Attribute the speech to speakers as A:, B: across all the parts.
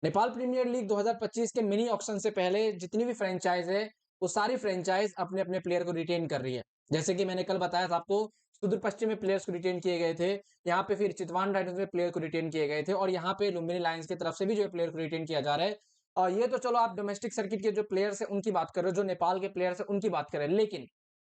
A: Nepal premiere league 2025 के mini auction से पहले जितनी भी फ्रेंचाइज है, वो सारी फ्रेंचाइज अपने-अपने प्लेयर को रिटेन कर रही है। जैसे कि मैंने कल बताया था आपको, सुदूर पश्चिम में प्लेयर्स को रिटेन किए गए थे। यहाँ पे फिर चितवान राइडर्स में प्लेयर को रिटेन किए गए थे और यहाँ पे लुम्बिनी लायंस की तरफ से भी जो है प्लेयर को रिटेन किया जा रहा है। और ये तो चलो आप डोमेस्टिक सर्किट के जो प्लेयर्स हैं उनकी बात कर रहे हो, जो नेपाल के प्लेयर्स हैं उनकी बात कर रहे हैं। लेकिन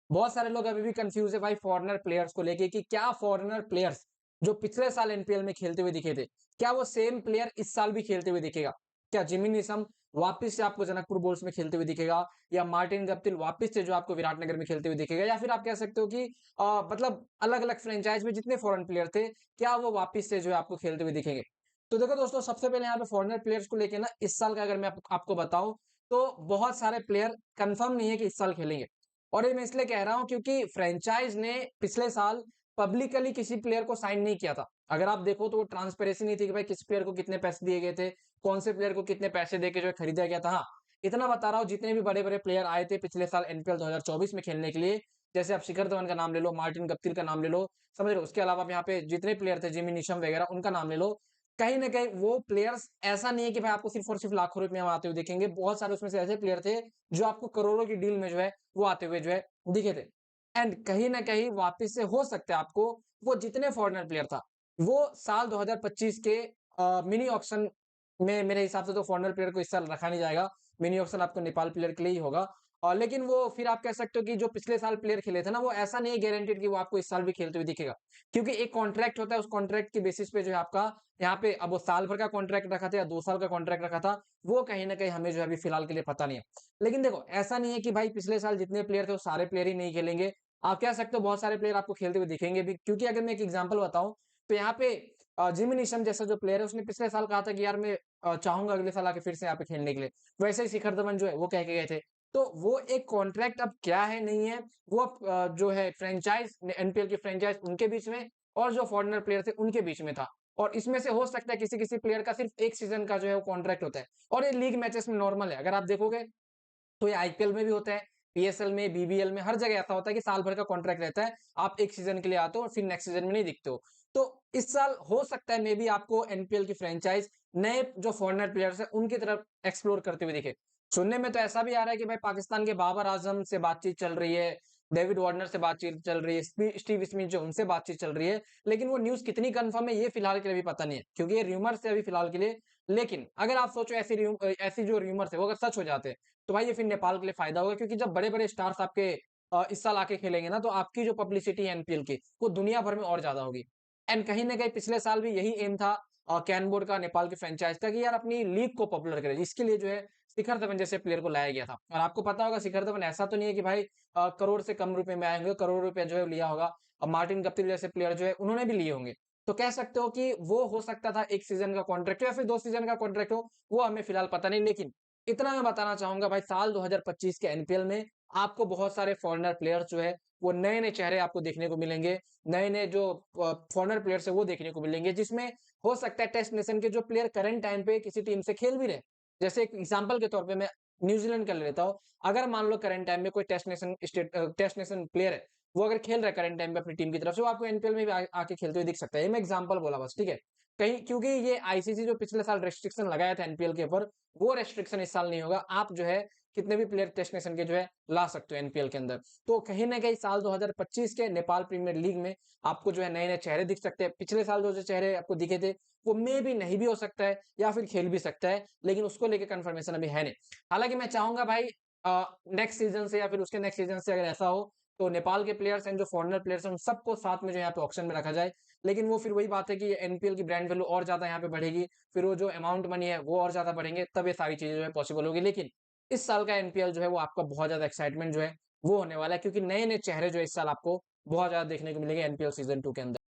A: बहुत सारे लोग अभी भी कन्फ्यूज़ है भाई फॉरेनर प्लेयर्स को लेके कि क्या फॉरेनर प्लेयर्स जो पिछले साल एनपीएल में खेलते हुए दिखे थे, क्या वो सेम प्लेयर इस साल भी खेलते हुए दिखेगा? क्या जिमी निशम वापस से आपको जनकपुर बुल्स में खेलते हुए दिखेगा या मार्टिन गप्टिल वापस से जो आपको विराटनगर में खेलते हुए दिखेगा या फिर आप कह सकते हो कि मतलब अलग-अलग फ्रेंचाइज में जितने फॉरेन प्लेयर थे, क्या वो वापस से जो है आपको खेलते हुए दिखेंगे? तो देखो दोस्तों, सबसे पहले यहाँ पे फॉरेनर प्लेयर्स को लेके ना इस साल का अगर मैं आपको बताऊँ, तो बहुत सारे प्लेयर कन्फर्म नहीं है कि इस साल खेलेंगे। और ये मैं इसलिए कह रहा हूँ क्योंकि फ्रेंचाइज ने पिछले साल पब्लिकली किसी प्लेयर को साइन नहीं किया था। अगर आप देखो तो वो ट्रांसपेरेंसी नहीं थी कि भाई किस प्लेयर को कितने पैसे दिए गए थे, कौन से प्लेयर को कितने पैसे देके जो है खरीदा गया था। हाँ, इतना बता रहा हूँ, जितने भी बड़े-बड़े प्लेयर आए थे पिछले साल एनपीएल 2024 में खेलने के लिए, जैसे आप शिखर धवन का नाम ले लो, मार्टिन गप्टिल का नाम ले लो, समझ रहे हो? उसके अलावा आप यहाँ पे जितने प्लेयर थे जिमी निशम वगैरह उनका नाम ले लो। कहीं न कहीं वो प्लेयर्स ऐसा नहीं है कि भाई आपको सिर्फ़ और सिर्फ़ लाखों रुपए में आते हुए दिखेंगे। बहुत सारे उसमें से ऐसे प्लेयर थे जो आपको करोड़ों की डील में जो है वो आते हुए जो है दिखे थे। एंड कहीं न कहीं वापस से हो सकता है आपको वो जितने फॉरेनर प्लेयर था, वो साल 2025 के मिनी ऑक्शन में मेरे हिसाब से तो फॉरेनर प्लेयर को इस साल रखा नहीं जाएगा। मिनी ऑक्शन आपको नेपाल प्लेयर के लिए ही होगा। लेकिन वो फिर आप कह सकते हो कि जो पिछले साल प्लेयर खेले थे ना, वो ऐसा नहीं है गारंटीड कि वो आपको इस साल भी खेलते हुए दिखेगा। क्योंकि एक कॉन्ट्रैक्ट होता है, उस कॉन्ट्रैक्ट के बेसिस पे जो है आपका यहाँ पे अब वो साल भर का कॉन्ट्रैक्ट रखा था या 2 साल का कॉन्ट्रैक्ट रखा था, वो कहीं न कहीं हमें जो है अभी फिलहाल के लिए पता नहीं है। लेकिन देखो, ऐसा नहीं है कि भाई पिछले साल जितने प्लेयर थे वो सारे प्लेयर ही नहीं खेलेंगे। आप कह सकते हो बहुत सारे प्लेयर आपको खेलते हुए दिखेंगे भी, क्योंकि अगर मैं एक एग्जांपल बताऊँ, तो यहाँ पे जिमी नीशम जैसा जो प्लेयर है उसने पिछले साल कहा था कि यार मैं चाहूँगा अगले साल आके फिर से यहाँ पे खेलने के लिए। वैसे ही शिखर धवन जो है वो कह के गए थे। तो वो एक कॉन्ट्रैक्ट अब क्या है नहीं है, वो अब जो है फ्रैंचाइज़ एनपीएल की फ्रैंचाइज़ उनके बीच में और जो फॉरेनर प्लेयर थे उनके बीच में था। और इसमें से हो सकता है किसी-किसी प्लेयर का सिर्फ़ 1 सीज़न का जो है वो कॉन्ट्रैक्ट होता है। और ये लीग मैचेस में नॉर्मल है। अगर आप देखोगे तो ये आईपीएल में भी होता है, पीएसएल में, बीबीएल में, हर जगह ऐसा होता है कि साल भर का कॉन्ट्रैक्ट रहता है। आप 1 सीज़न के लिए आते हो और फिर नेक्स्ट सीज़न में नहीं दिखते हो। तो इस साल हो सकता है मे बी आपको एनपीएल की फ्रैंचाइज़ नए जो फॉरेनर प्लेयर्स हैं उनकी तरफ एक्सप्लोर करते हुए दिखे। सुनने में तो ऐसा भी आ रहा है कि भाई पाकिस्तान के बाबर आज़म से बातचीत चल रही है, डेविड वार्नर से बातचीत चल रही है, स्टीव स्मिथ जो उनसे बातचीत चल रही है। लेकिन वो न्यूज़ कितनी कन्फर्म है ये फिलहाल के लिए अभी पता नहीं है, क्योंकि ये र्यूमर्स है अभी फिलहाल के लिए। लेकिन अगर आप सोचो ऐसी जो र्यूमर्स है वो अगर सच हो जाते हैं, तो भाई ये फिर नेपाल के लिए फायदा होगा, क्योंकि जब बड़े-बड़े स्टार्स आपके इस साल आके खेलेंगे ना, तो आपकी जो पब्लिसिटी है एनपीएल की, वो दुनिया भर में और ज़्यादा होगी। एंड कहीं न कहीं पिछले साल भी यही एम था कैन बोर्ड का, नेपाल की फ्रैंचाइज़ का, कि यार अपनी लीग को पॉपुलर करें। इसके लिए जो है शिखर धवन जैसे प्लेयर को लाया गया था। और आपको पता होगा शिखर धवन ऐसा तो नहीं है कि भाई करोड़ से कम रुपए में आए होंगे, करोड़ रुपए जो है लिया होगा। मार्टिन गप्टिल जैसे प्लेयर जो है उन्होंने भी लिए होंगे। तो कह सकते हो कि वो हो सकता था 1 सीज़न का कॉन्ट्रैक्ट हो या फिर 2 सीज़न का कॉन्ट्रैक्ट हो, वो हमें फिलहाल पता नहीं। लेकिन इतना मैं बताना चाहूँगा भाई, साल 2025 के एनपीएल में आपको बहुत सारे फॉरेनर प्लेयर्स जो है वो नए-नए चेहरे आपको देखने को मिलेंगे। नए-नए जो फॉरेनर प्लेयर्स है वो देखने को मिलेंगे, जिसमें हो सकता है टेस्ट नेशन के जो प्लेयर करंट टाइम पे किसी टीम से खेल भी रहे। जैसे एक एग्जांपल के तौर पे मैं न्यूजीलैंड का ले लेता हूँ। अगर मान लो करंट टाइम में कोई टेस्ट नेशन प्लेयर है, वो अगर खेल रहा है करंट टाइम पे अपनी टीम की तरफ से, वो आपको एनपीएल में भी आके खेलते हुए दिख सकता है। ये मैं एग्जांपल बोला बस, ठीक है? कहीं क्योंकि ये आईसीसी जो पिछले साल रेस्ट्रिक्शन लगाया था एनपीएल के ऊपर, वो रेस्ट्रिक्शन इस साल नहीं होगा। आप जो है कितने भी प्लेयर टेस्ट नेशन के जो है ला सकते हो एनपीएल के अंदर। तो कहीं न कहीं साल 2025 के नेपाल प्रीमियर लीग में आपको जो है नए-नए चेहरे दिख सकते हैं। पिछले साल जो चेहरे आपको दिखे थे, वो मेबी नहीं भी हो सकता है या फिर खेल भी सकता है, लेकिन उसको लेके कन्फर्मेशन अभी है नहीं। हालाँकि मैं चाहूँगा भाई नेक्स्ट सीज़न से या फिर उसके नेक्स्ट सीज़न से अगर ऐसा हो, तो नेपाल के प्लेयर्स एंड जो फॉरेनर प्लेयर्स हैं, उन सबको साथ में जो है यहाँ पे ऑक्शन में रखा जाए। लेकिन वो फिर वही बात है कि एनपीएल की ब्रांड वैल्यू और ज़्यादा यहाँ पे बढ़ेगी, फिर वो जो अमाउंट मनी है वो और ज़्यादा बढ़ेंगे, तब ये सारी चीज़ें जो है पॉसिबल होगी। लेकिन इस साल का एनपीएल जो है वो आपका बहुत ज़्यादा एक्साइटमेंट जो है वो होने वाला है, क्योंकि नए-नए चेहरे जो है इस साल आपको बहुत ज़्यादा देखने को मिलेंगे एनपीएल सीज़न 2 के अंदर।